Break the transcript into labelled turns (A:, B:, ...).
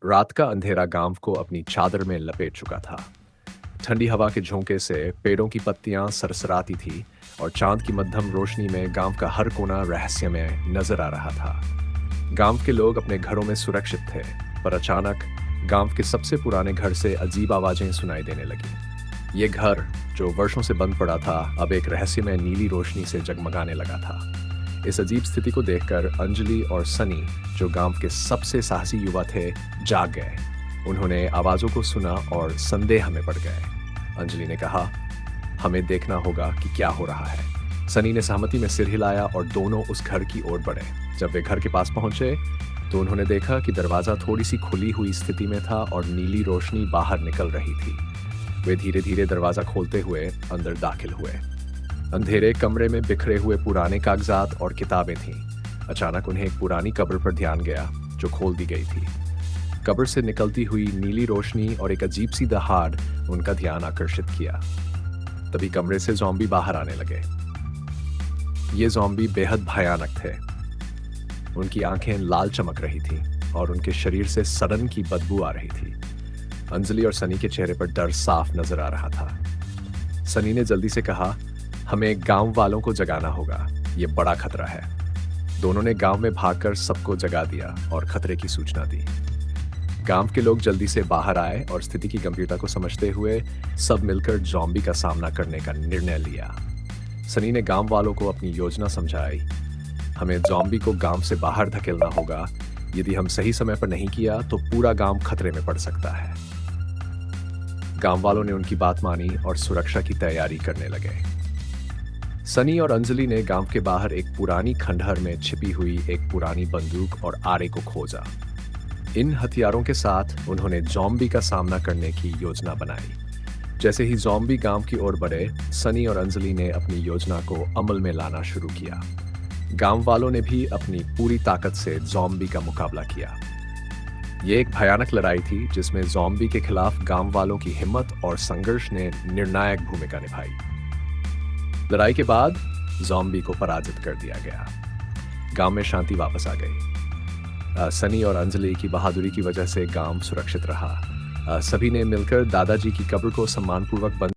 A: रात का अंधेरा गांव को अपनी चादर में लपेट चुका था। ठंडी हवा के झोंके से पेड़ों की पत्तियां सरसराती थी और चांद की मध्यम रोशनी में गांव का हर कोना रहस्यमय नजर आ रहा था। गांव के लोग अपने घरों में सुरक्षित थे, पर अचानक गांव के सबसे पुराने घर से अजीब आवाजें सुनाई देने लगी। ये घर, जो वर्षों से बंद पड़ा था, अब एक रहस्यमय नीली रोशनी से जगमगाने लगा था। इस अजीब स्थिति को देखकर अंजलि और सनी, जो गांव के सबसे साहसी युवा थे, जाग गए। उन्होंने आवाजों को सुना और संदेह में पड़ गए। अंजलि ने कहा, हमें देखना होगा कि क्या हो रहा है। सनी ने सहमति में सिर हिलाया और दोनों उस घर की ओर बढ़े। जब वे घर के पास पहुंचे तो उन्होंने देखा कि दरवाजा थोड़ी सी खुली हुई स्थिति में था और नीली रोशनी बाहर निकल रही थी। वे धीरे धीरे दरवाजा खोलते हुए अंदर दाखिल हुए। अंधेरे कमरे में बिखरे हुए पुराने कागजात और किताबें थीं। अचानक उन्हें एक पुरानी कब्र पर ध्यान गया, जो खोल दी गई थी। कब्र से निकलती हुई नीली रोशनी और एक अजीब सी दहाड़ उनका ध्यान आकर्षित किया। तभी कमरे से ज़ॉम्बी बाहर आने लगे। ये ज़ॉम्बी बेहद भयानक थे। उनकी आंखें लाल चमक रही थीं और उनके शरीर से सड़न की बदबू आ रही थी। अंजलि और सनी के चेहरे पर डर साफ नजर आ रहा था। सनी ने जल्दी से कहा, हमें गांव वालों को जगाना होगा, ये बड़ा खतरा है। दोनों ने गांव में भागकर सबको जगा दिया और खतरे की सूचना दी। गांव के लोग जल्दी से बाहर आए और स्थिति की गंभीरता को समझते हुए सब मिलकर ज़ॉम्बी का सामना करने का निर्णय लिया। सनी ने गांव वालों को अपनी योजना समझाई। हमें ज़ॉम्बी को गांव से बाहर धकेलना होगा। यदि हम सही समय पर नहीं किया तो पूरा गांव खतरे में पड़ सकता है। गांव वालों ने उनकी बात मानी और सुरक्षा की तैयारी करने लगे। सनी और अंजलि ने गांव के बाहर एक पुरानी खंडहर में छिपी हुई एक पुरानी बंदूक और आरे को खोजा। इन हथियारों के साथ उन्होंने ज़ॉम्बी का सामना करने की योजना बनाई। जैसे ही ज़ॉम्बी गांव की ओर बढ़े, सनी और अंजलि ने अपनी योजना को अमल में लाना शुरू किया। गांव वालों ने भी अपनी पूरी ताकत से ज़ॉम्बी का मुकाबला किया। ये एक भयानक लड़ाई थी जिसमें ज़ॉम्बी के खिलाफ गांव वालों की हिम्मत और संघर्ष ने निर्णायक भूमिका निभाई। लड़ाई के बाद ज़ॉम्बी को पराजित कर दिया गया। गांव में शांति वापस आ गई। सनी और अंजलि की बहादुरी की वजह से गांव सुरक्षित रहा। सभी ने मिलकर दादाजी की कब्र को सम्मानपूर्वक बंद